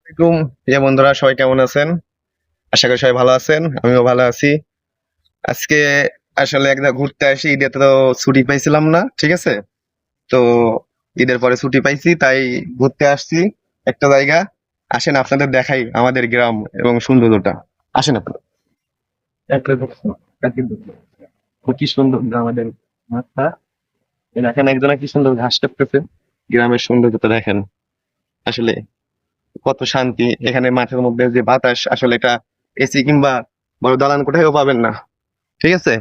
আসসালামাইকুম। বন্ধুরা, সবাই কেমন আছেন? আশা করি সবাই ভালো আছেন, আমিও ভালো আছি। আজকে আসলে একদা ঘুরতে আসি, ঈদে তো ছুটি পাইছিলাম না, ঠিক আছে? তো ঈদের পরে ছুটি পাইছি, তাই ঘুরতে আসছি একটা জায়গা। আসেন আপনাদের দেখাই আমাদের গ্রাম এবং সৌন্দর্যটা। আসেন আপনারা। একটা দেখুন, কি সুন্দর আমাদের মাঠটা। দেখেন একজনে কি সুন্দর ঘাস কাটতেছে। গ্রামের সৌন্দর্যটা দেখেন। আসলে কত শান্তি এখানে মাঠের মধ্যে, যে বাতাস, আসলে এটা এসি কিংবা বড় দালান কোঠায়ও পাবেন না, ঠিক আছে?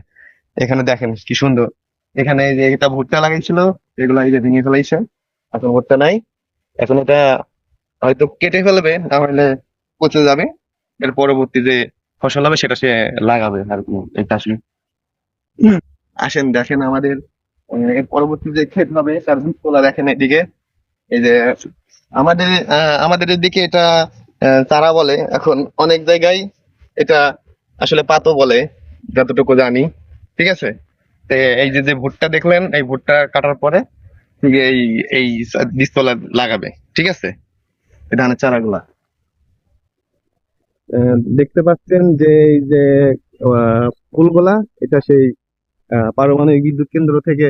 এখানে দেখেন কি সুন্দর। এখানে এই যে এটা ভুট্টা লাগাইছিল, এগুলা এই যে ভেঙে ফেলাইছে। এখন ভুট্টা নাই। এখন এটা হয়তো কেটে ফেলবে, না হলে পচে যাবে। এর পরবর্তী যে ফসল হবে সেটা সে লাগাবে আর কি। এটা আসলে আসেন দেখেন আমাদের এর পরবর্তী যে ক্ষেত হবে তার বীজতলা দেখেন এদিকে। এই যে আমাদের এদিকে এটা চারা বলে, এখন অনেক জায়গায় এটা আসলে পাতো বলে, যতটুকু জানি, ঠিক আছে? তো এই যে যে ভুট্টা দেখলেন, এই ভুট্টা কাটার পরে ঠিক এই এই বীজতলা লাগাবে, ঠিক আছে? এই ধানের চারাগুলা দেখতে পাচ্ছেন যে এই যে ফুলগুলা, এটা সেই পারমাণবিক বিদ্যুৎ কেন্দ্র থেকে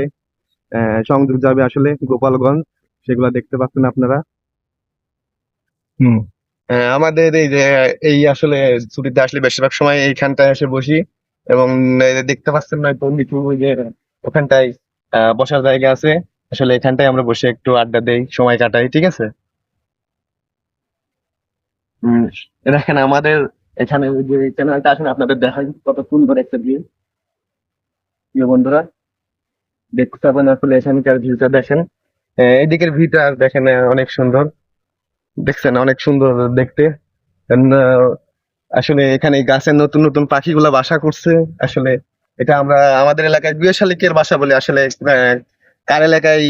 সংযোগ যাবে আসলে গোপালগঞ্জ। সেগুলা দেখতে পাচ্ছেন আপনারা। হুম। আমাদের এই যে এই আসলে ছুটিতে আসলে বেশিরভাগ সময় এইখানটায় এসে বসি, এবং এই যে দেখতে পাচ্ছেন নয়তো নিচু ওই যে ওখানটায় বসার জায়গা আছে। আসলে এখানটায় আমরা বসে একটু আড্ডা দেই, সময় কাটাই, ঠিক আছে? হম। দেখেন আমাদের এখানে ওই যে চ্যানেলটা আসলে আপনাদের দেখাই কত সুন্দর একটা ভিউ। প্রিয় বন্ধুরা, দেখতে পাবেন আসলে এখানকার ভিউটা দেখেন। এদিকের ভিউটা দেখেন, অনেক সুন্দর। দেখছেন, অনেক সুন্দর দেখতে। আহ, আসলে এখানে এই গাছের নতুন নতুন পাখিগুলা বাসা করছে। আসলে এটা আমরা আমাদের এলাকায় গুয়ে শালিকের বাসা বলি। আসলে কার এলাকায়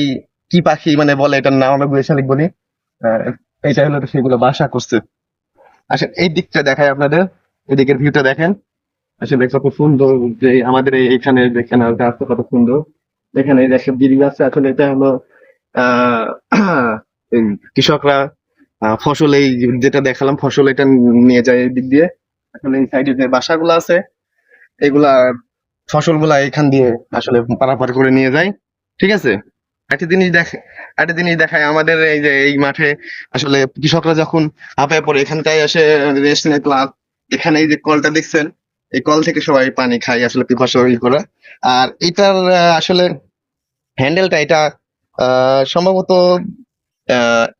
কি পাখি মানে বলে এটার নাম আমরা গুয়ে শালিক বলি। আহ, এটা হলো তো সেগুলো বাসা করছে। আসলে এই দিকটা দেখায় আপনাদের, এদিকের ভিউটা দেখেন। আসলে কত সুন্দর। যে আমাদের এখানে দেখেন গাছটা কত সুন্দর। এখানে এই দেখেন বিড়ি গাছ, আসলে এটা হলো আহ এই কৃষকরা ফসল, এই যেটা দেখালাম ফসল, এটা নিয়ে যায় এই দিক দিয়ে। আসলে এই সাইডে যে বাসাগুলো আছে, এগুলা ফসলগুলা এখান দিয়ে আসলে পারাপার করে নিয়ে যায়, ঠিক আছে? একটা জিনিস দেখে একটা জিনিস দেখায় আমাদের এই যে এই মাঠে আসলে কৃষকরা যখন হাঁপায় পড়ে এখানটায় এসে রেস্ট নেয়। ক্লাব এখানে এই যে কলটা দেখছেন, এই কল থেকে সবাই পানি খায় আসলে পিপাসা ই করে। আর এটার আসলে হ্যান্ডেলটা এটা সম্ভবত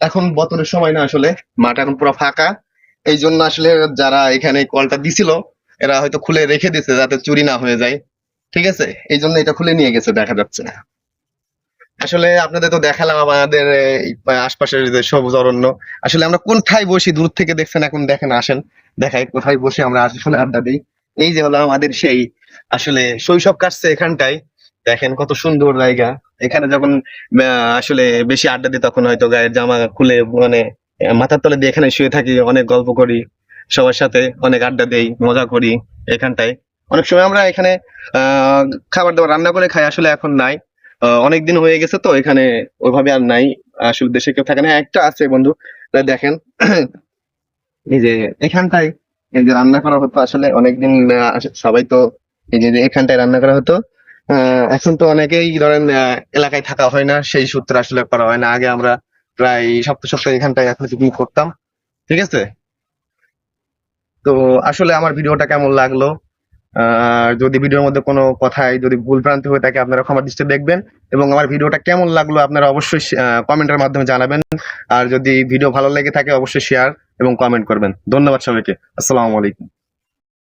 এখন বর্তমানের সময় না, আসলে মাঠ এখন পুরো ফাঁকা। এই জন্য আসলে যারা এখানে কলটা দিছিল, এরা হয়তো খুলে রেখে দিছে যাতে চুরি না হয়ে যায়, ঠিক আছে? এই জন্য এটা খুলে নিয়ে গেছে, দেখা যাচ্ছে। আসলে আপনাদের তো দেখালাম আমাদের এই আশপাশের যে সবুজ অরণ্য। আসলে আমরা কোনটায় বসি দূর থেকে দেখছেন, এখন দেখেন, আসেন দেখাই কোথায় বসে আমরা আসলে আড্ডা দিই। এই যে হলো আমাদের সেই আসলে শৈশব কাটছে এখানটায়। দেখেন কত সুন্দর জায়গা। এখানে যখন আসলে বেশি আড্ডা দিই, তখন হয়তো গায়ের জামা খুলে মানে মাথার তলে দিয়ে এখানে শুয়ে থাকি, অনেক গল্প করি সবার সাথে, অনেক আড্ডা দেই, মজা করি এখানটায়। অনেক সময় আমরা এখানে আহ খাবার দাবার রান্না করে খাই। আসলে এখন নাই, অনেকদিন হয়ে গেছে তো এখানে ওইভাবে আর নাই। আসলে দেশে কেউ থাকে না, একটা আছে বন্ধু। তা দেখেন এই যে এখানটায় এই যে রান্না করা হতো আসলে অনেকদিন, সবাই তো এই যে যে এখানটায় রান্না করা হতো। এখন তো অনেকেই ধরেন এলাকায় থাকা হয় না, সেই সূত্রে আসলে করা হয় না। আগে আমরা প্রায় সপ্তাহে সপ্তাহে এখানটায় এখন পিকনিক করতাম, ঠিক আছে? তো আসলে আমার ভিডিওটা কেমন লাগলো, যদি ভিডিওর মধ্যে কোনো কথায় যদি ভুল ভ্রান্তি হয়ে থাকে, আপনারা ক্ষমা দৃষ্টিতে দেখবেন। এবং আমার ভিডিওটা কেমন লাগলো আপনারা অবশ্যই কমেন্টের মাধ্যমে জানাবেন। আর যদি ভিডিও ভালো লেগে থাকে অবশ্যই শেয়ার এবং কমেন্ট করবেন। ধন্যবাদ সবাইকে। আসসালামু আলাইকুম।